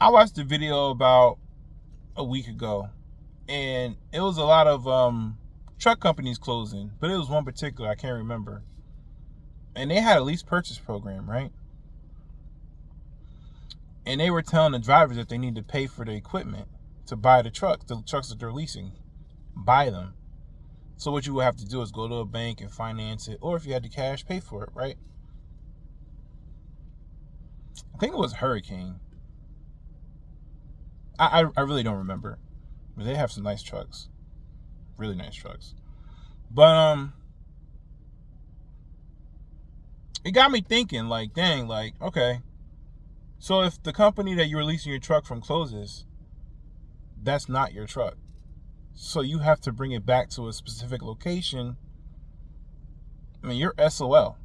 I watched a video about a week ago, and it was a lot of truck companies closing, but it was one particular I can't remember, and they had a lease purchase program, right? And they were telling the drivers that they need to pay for the equipment to buy the trucks that they're leasing, buy them. So what you would have to do is go to a bank and finance it, or if you had the cash, pay for it, right? I think it was Hurricane. I really don't remember, but they have some nice trucks, really nice trucks. But it got me thinking, like, dang, like, okay, so if the company that you're leasing your truck from closes, that's not your truck. So you have to bring it back to a specific location. I mean, you're SOL.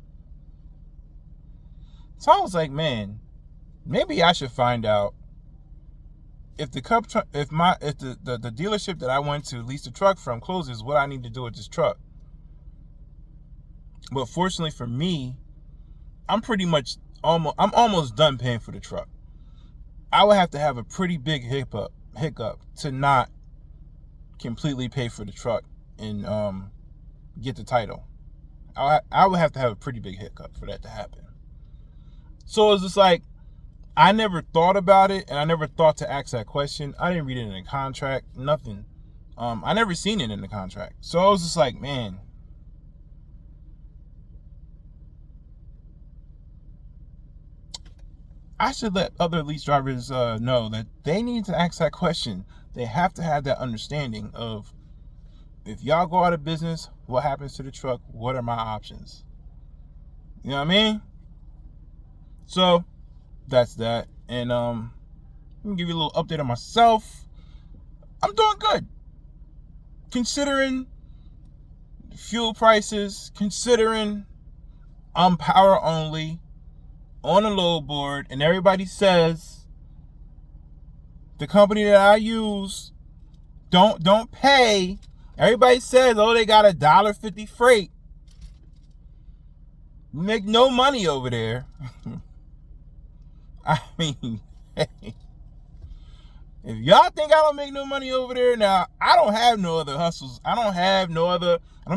So I was like, man, maybe I should find out if the dealership that I went to lease the truck from closes, what I need to do with this truck. But fortunately for me, I'm almost done paying for the truck. I would have to have a pretty big hiccup to not completely pay for the truck and get the title. I would have to have a pretty big hiccup for that to happen. So it's just like, I never thought about it, and I never thought to ask that question. I didn't read it in the contract, nothing. I never seen it in the contract. So I was just like, man, I should let other lease drivers know that they need to ask that question. They have to have that understanding of, if y'all go out of business, what happens to the truck? What are my options? You know what I mean? So that's that. And let me give you a little update on myself. I'm doing good, considering fuel prices, considering I'm power only on a load board, and everybody says the company that I use don't pay. Everybody says, oh, they got $1.50 freight. Make no money over there. I mean, hey, if y'all think I don't make no money over there, now I don't have no other hustles. I don't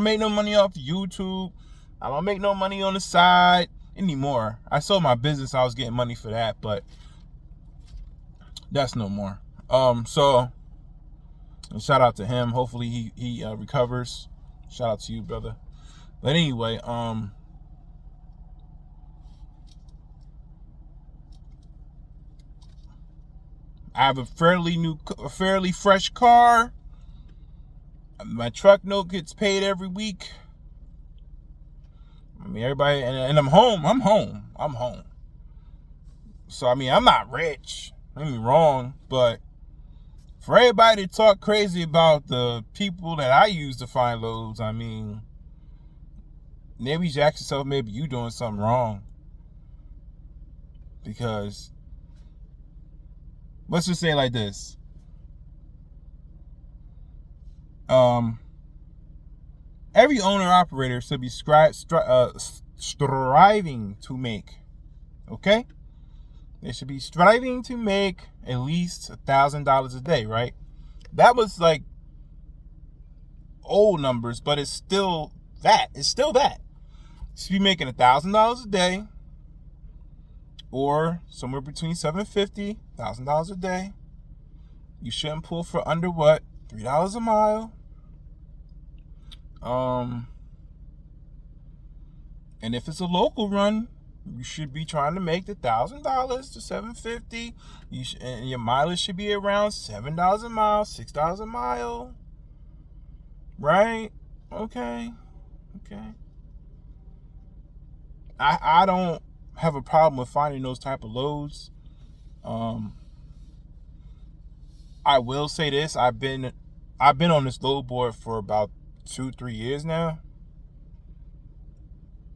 make no money off YouTube. I don't make no money on the side anymore. I sold my business. I was getting money for that, but that's no more. So shout out to him. Hopefully he recovers. Shout out to you, brother. But anyway, I have a fairly fresh car. My truck note gets paid every week. I mean, everybody, and I'm home. So, I mean, I'm not rich. Don't get me wrong, but for everybody to talk crazy about the people that I use to find loads, I mean, maybe you should ask yourself, maybe you doing something wrong. Because, let's just say it like this. Every owner-operator should be striving to make, okay? They should be striving to make at least $1,000 a day, right? That was like old numbers, but it's still that. You should be making $1,000 a day, or somewhere between $750, $1,000 a day. You shouldn't pull for under what? $3 a mile. And if it's a local run, you should be trying to make the $1,000 to $750. And your mileage should be around $7 a mile, $6 a mile, right? Okay. I don't have a problem with finding those type of loads. I will say this: I've been on this load board for about 2-3 years now.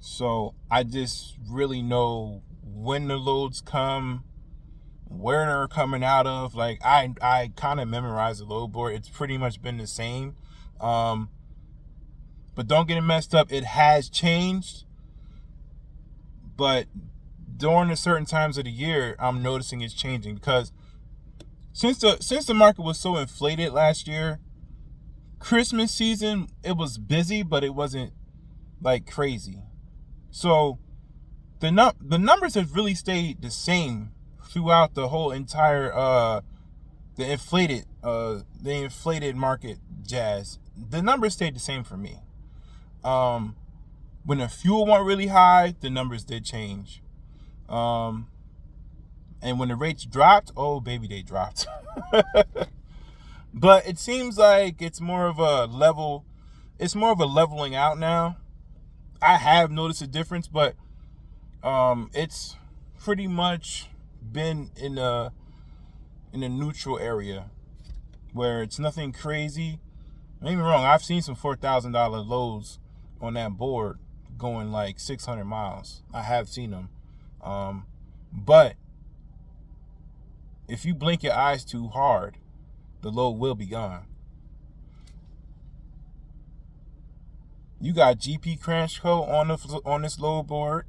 So I just really know when the loads come, where they're coming out of. Like, I kind of memorize the load board. It's pretty much been the same. But don't get it messed up. It has changed. But during the certain times of the year, I'm noticing it's changing, because since the market was so inflated last year, Christmas season, it was busy, but it wasn't like crazy. So the numbers have really stayed the same throughout the whole entire the inflated market jazz. The numbers stayed the same for me. When the fuel went really high, the numbers did change. And when the rates dropped, oh baby, they dropped. But it seems like it's more of a leveling out now. I have noticed a difference, but it's pretty much been in a neutral area where it's nothing crazy. Don't get me wrong, I've seen some $4,000 loads on that board going like 600 miles. I have seen them. But if you blink your eyes too hard, the load will be gone. You got GP Crash Co on this load board.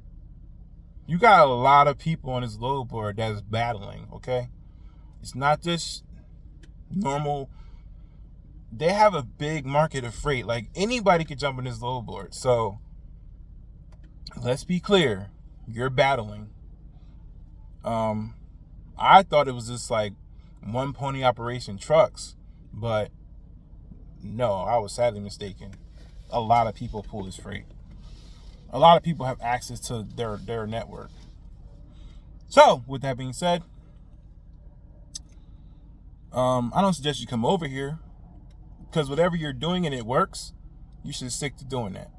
You got a lot of people on this load board that's battling, okay? It's not just normal. They have a big market of freight. Like, anybody could jump on this load board. So let's be clear. You're battling. I thought it was just like one pony operation trucks, but no, I was sadly mistaken. A lot of people pull this freight. A lot of people have access to their network. So, with that being said, I don't suggest you come over here, because whatever you're doing and it works, you should stick to doing that.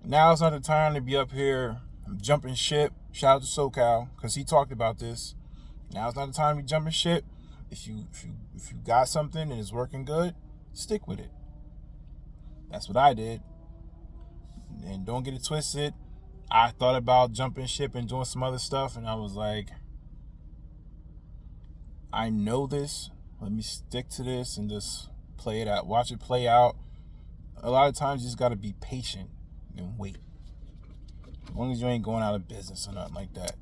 Now it's not the time to be up here jumping ship. Shout out to SoCal, because he talked about this. Now it's not the time to be jumping ship. If you got something and it's working good, stick with it. That's what I did. And don't get it twisted. I thought about jumping ship and doing some other stuff, and I was like, I know this. Let me stick to this and just play it out. Watch it play out. A lot of times you just got to be patient and wait. As long as you ain't going out of business or nothing like that,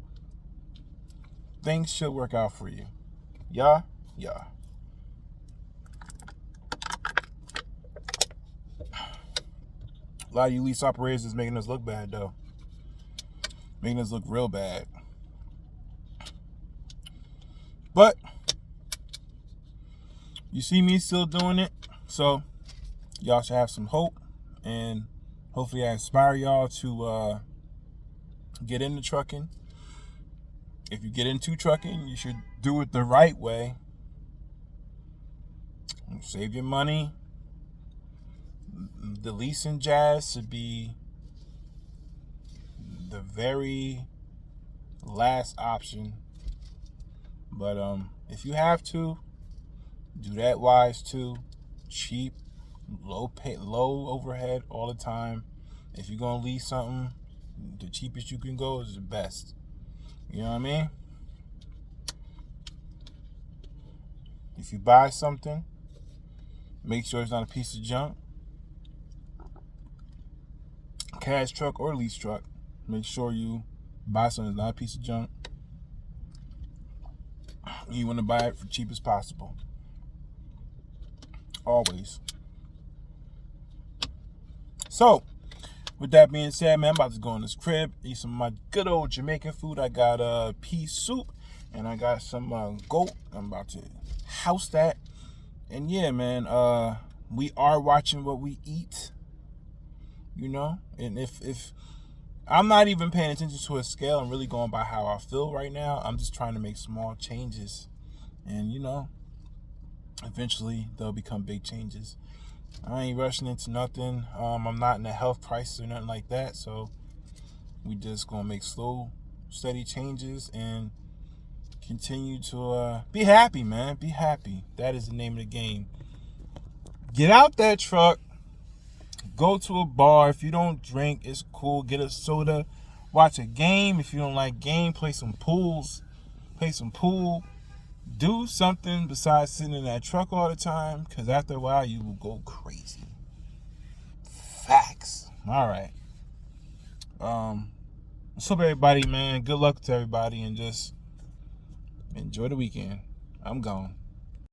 things should work out for you. Yeah. A lot of you lease operators is making us look bad, though. Making us look real bad. But you see me still doing it, so y'all should have some hope, and hopefully I inspire y'all to get into trucking. If you get into trucking, you should do it the right way. Save your money. The leasing jazz should be the very last option. But if you have to, do that wise too. Cheap, low overhead all the time. If you're gonna lease something, the cheapest you can go is the best. You know what I mean? If you buy something, make sure it's not a piece of junk. Cash truck or lease truck. Make sure you buy something that's not a piece of junk. You want to buy it for cheap as possible. Always. So, with that being said, man, I'm about to go in this crib, eat some of my good old Jamaican food. I got pea soup, and I got some goat. I'm about to house that. And yeah, man, we are watching what we eat. You know, and if I'm not even paying attention to a scale, I'm really going by how I feel right now. I'm just trying to make small changes, and you know, eventually they'll become big changes. I ain't rushing into nothing. I'm not in a health crisis or nothing like that, so we just gonna make slow, steady changes and continue to be happy, man. Be happy. That is the name of the game. Get out that truck. Go to a bar. If you don't drink, it's cool. Get a soda. Watch a game. If you don't like game, play some pool. Do something besides sitting in that truck all the time, because after a while, you will go crazy. Facts. All right. What's up, everybody, man? Good luck to everybody, and just enjoy the weekend. I'm gone.